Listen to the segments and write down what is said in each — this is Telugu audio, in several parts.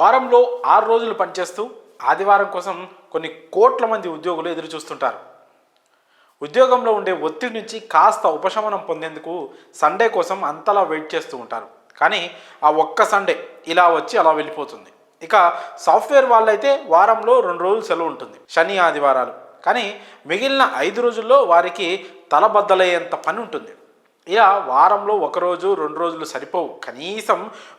వారంలో 6 రోజులు పనిచేస్తూ ఆదివారం కోసం కొన్ని కోట్ల మంది ఉద్యోగులు ఎదురు చూస్తుంటారు. ఉద్యోగంలో ఉండే ఒత్తిడి నుంచి కాస్త ఉపశమనం పొందేందుకు సండే కోసం అంతలా వెయిట్ చేస్తూ ఉంటారు. కానీ ఆ ఒక్క సండే ఇలా వచ్చి అలా వెళ్ళిపోతుంది. ఇక సాఫ్ట్వేర్ వాళ్ళైతే వారంలో 2 రోజులు సెలవు ఉంటుంది, శని ఆదివారాలు. కానీ మిగిలిన 5 రోజుల్లో వారికి తలబద్దలయ్యేంత పని ఉంటుంది. ఇలా వారంలో 1 రోజు 2 రోజులు సరిపోవు, కనీసం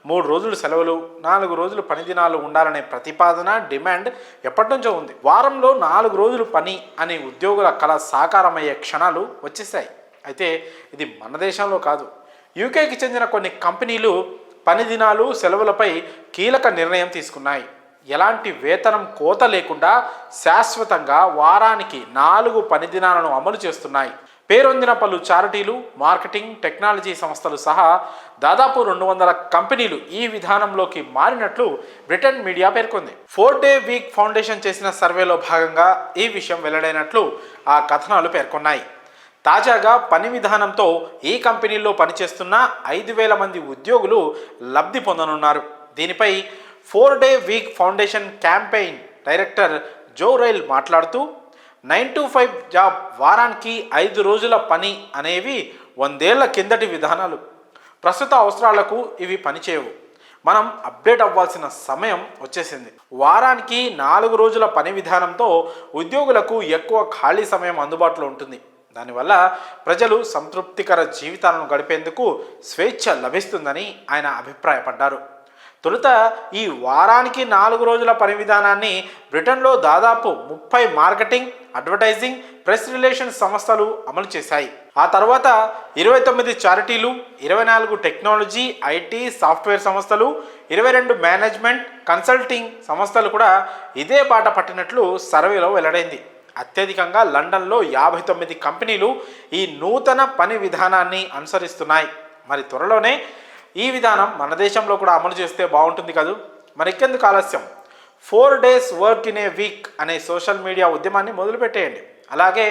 3 రోజులు సెలవులు, 4 రోజులు పని దినాలు ఉండాలనే ప్రతిపాదన, డిమాండ్ ఎప్పటి నుంచో ఉంది. వారంలో 4 రోజులు పని అనే ఉద్యోగుల కళ సాకారమయ్యే క్షణాలు వచ్చేసాయి. అయితే ఇది మన దేశంలో కాదు, యూకేకి చెందిన కొన్ని కంపెనీలు పని దినాలు, సెలవులపై కీలక నిర్ణయం తీసుకున్నాయి. ఎలాంటి వేతనం కోత లేకుండా శాశ్వతంగా వారానికి 4 పని దినాలను అమలు చేస్తున్నాయి. పేరొందిన పలు చారిటీలు, మార్కెటింగ్, టెక్నాలజీ సంస్థలు సహా దాదాపు 200 కంపెనీలు ఈ విధానంలోకి మారినట్లు బ్రిటన్ మీడియా పేర్కొంది. 4 డే వీక్ ఫౌండేషన్ చేసిన సర్వేలో భాగంగా ఈ విషయం వెల్లడైనట్లు ఆ కథనాలు పేర్కొన్నాయి. తాజాగా పని విధానంతో ఈ కంపెనీల్లో పనిచేస్తున్న 5,000 మంది ఉద్యోగులు లబ్ధి పొందనున్నారు. దీనిపై 4 day week foundation campaign director Joe Ryle మాట్లాడుతూ, 9 to 5 జాబ్, వారానికి 5 రోజుల పని అనేవి 100 ఏళ్ల కిందటి విధానాలు. ప్రస్తుత అవసరాలకు ఇవి పనిచేయవు. మనం అప్డేట్ అవ్వాల్సిన సమయం వచ్చేసింది. వారానికి 4 రోజుల పని విధానంతో ఉద్యోగులకు ఎక్కువ ఖాళీ సమయం అందుబాటులో ఉంటుంది. దానివల్ల ప్రజలు సంతృప్తికర జీవితాలను గడిపేందుకు స్వేచ్ఛ లభిస్తుందని ఆయన అభిప్రాయపడ్డారు. తొలుత ఈ వారానికి 4 రోజుల పని విధానాన్ని బ్రిటన్లో దాదాపు 30 మార్కెటింగ్, అడ్వర్టైజింగ్, ప్రెస్ రిలేషన్స్ సంస్థలు అమలు చేశాయి. ఆ తర్వాత 29 చారిటీలు, 24 టెక్నాలజీ, ఐటీ, సాఫ్ట్వేర్ సంస్థలు, 22 మేనేజ్మెంట్, కన్సల్టింగ్ సంస్థలు కూడా ఇదే బాట పట్టినట్లు సర్వేలో వెల్లడైంది. అత్యధికంగా లండన్లో 59 కంపెనీలు ఈ నూతన పని విధానాన్ని అనుసరిస్తున్నాయి. మరి త్వరలోనే ఈ విధానం మన దేశంలో కూడా అమలు చేస్తే బాగుంటుంది కదూ. మరికెందుకు ఆలస్యం, 4 days work in a week అనే సోషల్ మీడియా ఉద్యమాన్ని మొదలుపెట్టేయండి. అలాగే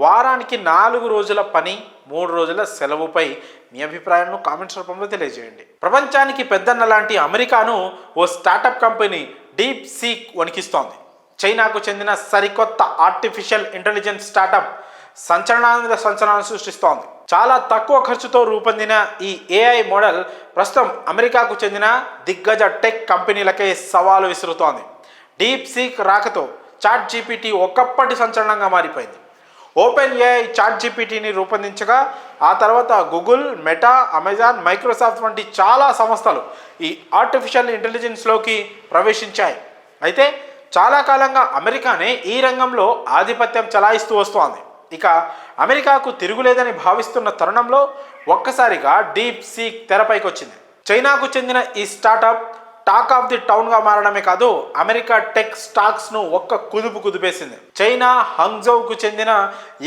వారానికి 4 రోజుల పని, 3 రోజుల సెలవుపై మీ అభిప్రాయాలను కామెంట్స్ రూపంలో తెలియజేయండి. ప్రపంచానికి పెద్దన్న లాంటి అమెరికాను ఓ స్టార్టప్ కంపెనీ డీప్ సీక్ వణికిస్తోంది. చైనాకు చెందిన సరికొత్త ఆర్టిఫిషియల్ ఇంటెలిజెన్స్ స్టార్టప్ సంచలనాన్ని సృష్టిస్తోంది. చాలా తక్కువ ఖర్చుతో రూపొందిన ఈ ఏఐ మోడల్ ప్రస్తుతం అమెరికాకు చెందిన దిగ్గజ టెక్ కంపెనీలకే సవాలు విసురుతోంది. డీప్ సీక్ రాకతో చాట్ జీపీటీ ఒకప్పటి సంచలనంగా మారిపోయింది. ఓపెన్ ఏఐ చాట్ జీపీటీని రూపొందించగా ఆ తర్వాత గూగుల్, మెటా, అమెజాన్, మైక్రోసాఫ్ట్ వంటి చాలా సంస్థలు ఈ ఆర్టిఫిషియల్ ఇంటెలిజెన్స్లోకి ప్రవేశించాయి. అయితే చాలా కాలంగా అమెరికానే ఈ రంగంలో ఆధిపత్యం చలాయిస్తూ వస్తోంది. ఇక అమెరికాకు తిరుగులేదని భావిస్తున్న తరుణంలో ఒక్కసారిగా డీప్ సీక్ తెరపైకి వచ్చింది. చైనాకు చెందిన ఈ స్టార్టప్ టాక్ ఆఫ్ ది టౌన్గా మారడమే కాదు, అమెరికా టెక్ స్టాక్స్ను ఒక్క కుదుపు కుదిపేసింది. చైనా హంగ్జౌకు చెందిన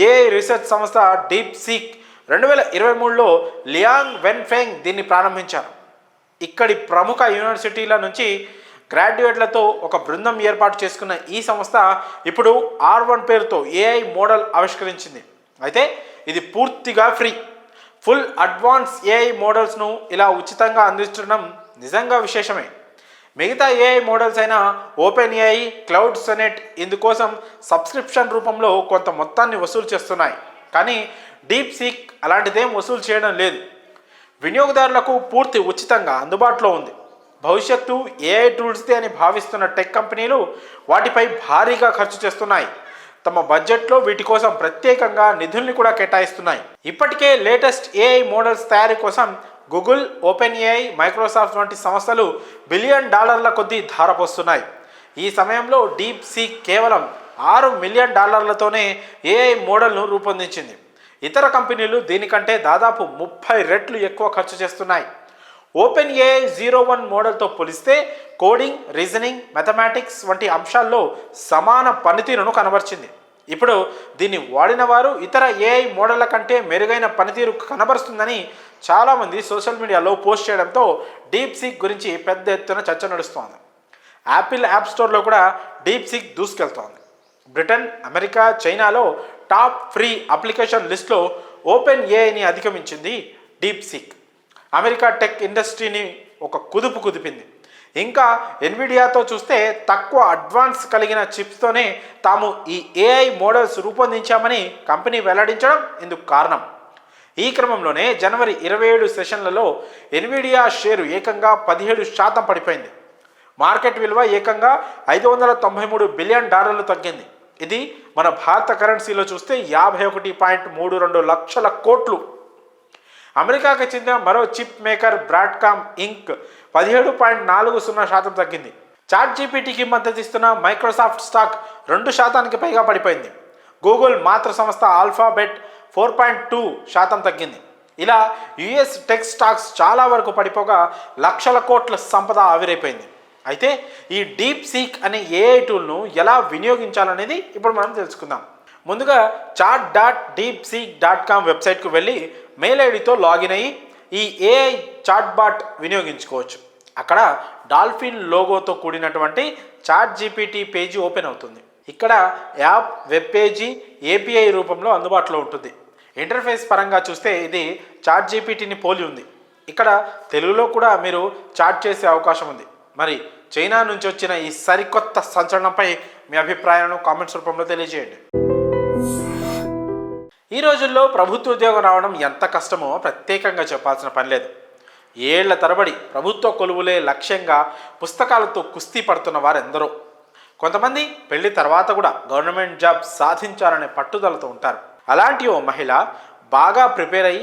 ఏఐ రీసెర్చ్ సంస్థ డీప్ సీక్ 2023లో లియాంగ్ వెన్ఫెంగ్ దీన్ని ప్రారంభించారు. ఇక్కడి ప్రముఖ యూనివర్సిటీల నుంచి గ్రాడ్యుయేట్లతో ఒక బృందం ఏర్పాటు చేసుకున్న ఈ సంస్థ ఇప్పుడు R1 పేరుతో ఏఐ మోడల్ ఆవిష్కరించింది. అయితే ఇది పూర్తిగా ఫ్రీ. ఫుల్ అడ్వాన్స్ ఏఐ మోడల్స్ను ఇలా ఉచితంగా అందించడం నిజంగా విశేషమే. మిగతా ఏఐ మోడల్స్ అయిన ఓపెన్ ఏఐ, క్లౌడ్ సొనెట్ ఇందుకోసం సబ్స్క్రిప్షన్ రూపంలో కొంత మొత్తాన్ని వసూలు చేస్తున్నాయి. కానీ డీప్ సీక్ అలాంటిదేం వసూలు చేయడం లేదు. వినియోగదారులకు పూర్తి ఉచితంగా అందుబాటులో ఉంది. భవిష్యత్తు ఏఐ టూల్స్దే అని భావిస్తున్న టెక్ కంపెనీలు వాటిపై భారీగా ఖర్చు చేస్తున్నాయి. తమ బడ్జెట్లో వీటి కోసం ప్రత్యేకంగా నిధుల్ని కూడా కేటాయిస్తున్నాయి. ఇప్పటికే లేటెస్ట్ ఏఐ మోడల్స్ తయారీ కోసం గూగుల్, ఓపెన్ ఏఐ, మైక్రోసాఫ్ట్ వంటి సంస్థలు $1 బిలియన్ కొద్దీ ధారపోస్తున్నాయి. ఈ సమయంలో డీప్ సీక్ కేవలం $6 మిలియన్ ఏఐ మోడల్ను రూపొందించింది. ఇతర కంపెనీలు దీనికంటే దాదాపు 30 రెట్లు ఎక్కువ ఖర్చు చేస్తున్నాయి. ఓపెన్ ఏఐ 01 మోడల్తో పోలిస్తే కోడింగ్, రీజనింగ్, మ్యాథమెటిక్స్ వంటి అంశాల్లో సమాన పనితీరును కనబరిచింది. ఇప్పుడు దీన్ని వాడిన వారు ఇతర ఏఐ మోడళ్ల కంటే మెరుగైన పనితీరు కనబరుస్తుందని చాలామంది సోషల్ మీడియాలో పోస్ట్ చేయడంతో డీప్ సీక్ గురించి పెద్ద ఎత్తున చర్చ నడుస్తోంది. యాపిల్ యాప్ స్టోర్లో కూడా డీప్ సీక్ దూసుకెళ్తోంది. బ్రిటన్, అమెరికా, చైనాలో టాప్ ఫ్రీ అప్లికేషన్ లిస్ట్లో ఓపెన్ ఏఐని అధిగమించింది డీప్ సీక్. అమెరికా టెక్ ఇండస్ట్రీని ఒక కుదుపు కుదిపింది. ఇంకా ఎన్విడియాతో చూస్తే తక్కువ అడ్వాన్స్ కలిగిన చిప్స్తోనే తాము ఈ ఏఐ మోడల్స్ రూపొందించామని కంపెనీ వెల్లడించడం ఇందుకు కారణం. ఈ క్రమంలోనే జనవరి 27 సెషన్లలో ఎన్విడియా షేరు ఏకంగా 17% పడిపోయింది. మార్కెట్ విలువ ఏకంగా $593 బిలియన్ తగ్గింది. ఇది మన భారత కరెన్సీలో చూస్తే 51.32 లక్షల కోట్లు. అమెరికాకు చెందిన మరో చిప్ మేకర్ బ్రాడ్కామ్ ఇంక్ 17.40% తగ్గింది. చాట్ జీపీటీకి మద్దతిస్తున్న మైక్రోసాఫ్ట్ స్టాక్ 2% పైగా పడిపోయింది. గూగుల్ మాతృ సంస్థ ఆల్ఫాబెట్ 4.2% తగ్గింది. ఇలా యుఎస్ టెక్ స్టాక్స్ చాలా వరకు పడిపోగా లక్షల కోట్ల సంపద ఆవిరైపోయింది. అయితే ఈ డీప్ సీక్ అనే ఏఐ టూల్ను ఎలా వినియోగించాలనేది ఇప్పుడు మనం తెలుసుకుందాం. ముందుగా chat.deepseek.com వెబ్సైట్కు వెళ్ళి మెయిల్ ఐడితో లాగిన్ అయ్యి ఈ ఏఐ చాట్ బాట్ వినియోగించుకోవచ్చు. అక్కడ డాల్ఫిన్ లోగోతో కూడినటువంటి చాట్ జీపీటీ పేజీ ఓపెన్ అవుతుంది. ఇక్కడ యాప్, వెబ్ పేజీ, ఏపీఐ రూపంలో అందుబాటులో ఉంటుంది. ఇంటర్ఫేస్ పరంగా చూస్తే ఇది చాట్ జీపీటీని పోలి ఉంది. ఇక్కడ తెలుగులో కూడా మీరు చాట్ చేసే అవకాశం ఉంది. మరి చైనా నుంచి వచ్చిన ఈ సరికొత్త సంచలనంపై మీ అభిప్రాయాలను కామెంట్స్ రూపంలో తెలియజేయండి. ఈ రోజుల్లో ప్రభుత్వ ఉద్యోగం రావడం ఎంత కష్టమో ప్రత్యేకంగా చెప్పాల్సిన పని లేదు. ఏళ్ల తరబడి ప్రభుత్వ కొలువులే లక్ష్యంగా పుస్తకాలతో కుస్తీ పడుతున్న వారు ఎందరో. కొంతమంది పెళ్లి తర్వాత కూడా గవర్నమెంట్ జాబ్ సాధించాలనే పట్టుదలతో ఉంటారు. అలాంటి ఓ మహిళ బాగా ప్రిపేర్ అయ్యి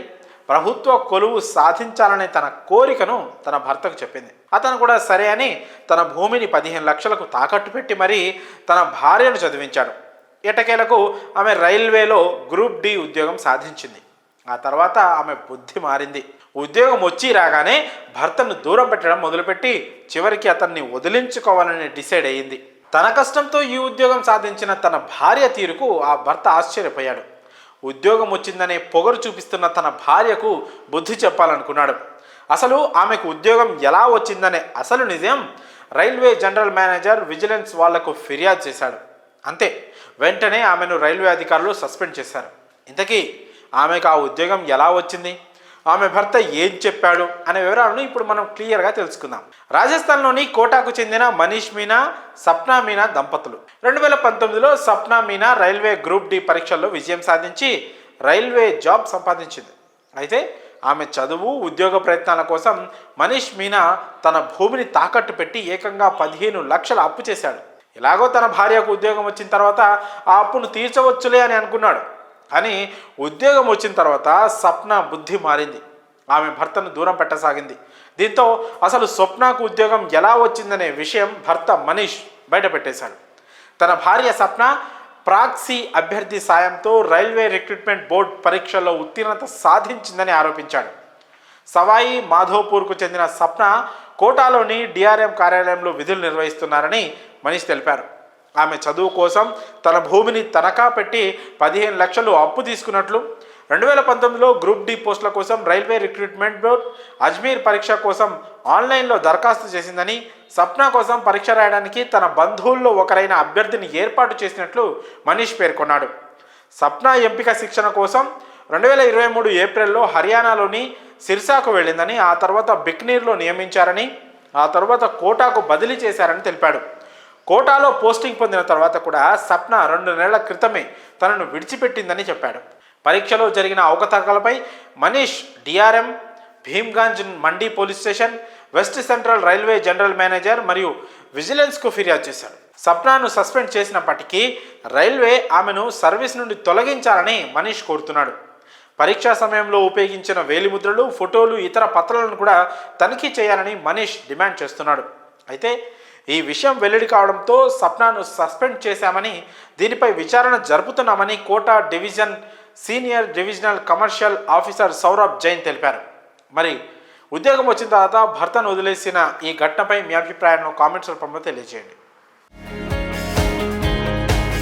ప్రభుత్వ కొలువు సాధించాలనే తన కోరికను తన భర్తకు చెప్పింది. అతను కూడా సరే అని తన భూమిని 15 లక్షలకు తాకట్టు పెట్టి మరీ తన భార్యను చదివించాడు. ఎటకేలకు ఆమె రైల్వేలో గ్రూప్ డి ఉద్యోగం సాధించింది. ఆ తర్వాత ఆమె బుద్ధి మారింది. ఉద్యోగం వచ్చి రాగానే భర్తను దూరం పెట్టడం మొదలుపెట్టి చివరికి అతన్ని వదిలించుకోవాలని డిసైడ్ అయ్యింది. తన కష్టంతో ఈ ఉద్యోగం సాధించిన తన భార్య తీరుకు ఆ భర్త ఆశ్చర్యపోయాడు. ఉద్యోగం వచ్చిందనే పొగరు చూపిస్తున్న తన భార్యకు బుద్ధి చెప్పాలనుకున్నాడు. అసలు ఆమెకు ఉద్యోగం ఎలా వచ్చిందనే అసలు నిజం రైల్వే జనరల్ మేనేజర్ విజిలెన్స్ వాళ్లకు ఫిర్యాదు చేశాడు. అంతే, వెంటనే ఆమెను రైల్వే అధికారులు సస్పెండ్ చేశారు. ఇంతకీ ఆమెకు ఆ ఉద్యోగం ఎలా వచ్చింది, ఆమె భర్త ఏం చెప్పాడు అనే వివరాలను ఇప్పుడు మనం క్లియర్గా తెలుసుకుందాం. రాజస్థాన్లోని కోటాకు చెందిన మనీష్ మీనా, సప్నా మీనా దంపతులు 2019లో Sapna Meena railway group D పరీక్షల్లో విజయం సాధించి రైల్వే జాబ్ సంపాదించింది. అయితే ఆమె చదువు, ఉద్యోగ ప్రయత్నాల కోసం మనీష్ మీనా తన భూమిని తాకట్టు పెట్టి ఏకంగా 15 లక్షల అప్పు చేశాడు. ఇలాగో తన భార్యకు ఉద్యోగం వచ్చిన తర్వాత ఆ అప్పును తీర్చవచ్చులే అని అనుకున్నాడు. కానీ ఉద్యోగం వచ్చిన తర్వాత సప్న బుద్ధి మారింది. ఆమె భర్తను దూరం పెట్టసాగింది. దీంతో అసలు స్వప్నకు ఉద్యోగం ఎలా వచ్చిందనే విషయం భర్త మనీష్ బయట పెట్టేశాడు. తన భార్య సప్న ప్రాక్సీ అభ్యర్థి సాయంతో రైల్వే రిక్రూట్మెంట్ బోర్డు పరీక్షల్లో ఉత్తీర్ణత సాధించిందని ఆరోపించాడు. సవాయి మాధోపూర్కు చెందిన సప్న కోటాలోని డిఆర్ఎం కార్యాలయంలో విధులు నిర్వహిస్తున్నారని మనీష్ తెలిపారు. ఆమె చదువు కోసం తన భూమిని తనఖా పెట్టి 15 లక్షలు అప్పు తీసుకున్నట్లు, 2019లో గ్రూప్ డి పోస్టుల కోసం రైల్వే రిక్రూట్మెంట్ బోర్డు అజ్మీర్ పరీక్ష కోసం ఆన్లైన్లో దరఖాస్తు చేసిందని, సప్నా కోసం పరీక్ష రాయడానికి తన బంధువుల్లో ఒకరైన అభ్యర్థిని ఏర్పాటు చేసినట్లు మనీష్ పేర్కొన్నాడు. సప్నా ఎంపిక శిక్షణ కోసం 2023 ఏప్రిల్లో హర్యానాలోని సిర్సాకు వెళ్ళిందని, ఆ తర్వాత బిక్నీర్లో నియమించారని, ఆ తర్వాత కోటాకు బదిలీ చేశారని తెలిపాడు. కోటాలో పోస్టింగ్ పొందిన తర్వాత కూడా సప్న 2 నెలల క్రితమే తనను విడిచిపెట్టిందని చెప్పాడు. పరీక్షలో జరిగిన అవకతవకలపై Manish DRM, Bhimganj Mandi police station, west central railway general manager మరియు విజిలెన్స్కు ఫిర్యాదు చేశాడు. సప్నాను సస్పెండ్ చేసినప్పటికీ రైల్వే ఆమెను సర్వీస్ నుండి తొలగించాలని మనీష్ కోరుతున్నాడు. పరీక్షా సమయంలో ఉపయోగించిన వేలిముద్రలు, ఫోటోలు, ఇతర పత్రాలను కూడా తనిఖీ చేయాలని మనీష్ డిమాండ్ చేస్తున్నాడు. అయితే ఈ విషయం వెల్లడి కావడంతో సప్నాను సస్పెండ్ చేశామని, దీనిపై విచారణ జరుపుతున్నామని Kota division senior divisional commercial officer Saurabh Jain తెలిపారు. మరి ఉద్యోగం వచ్చిన తర్వాత భర్తను వదిలేసిన ఈ ఘటనపై మీ అభిప్రాయాలను కామెంట్స్ రూపంలో తెలియజేయండి.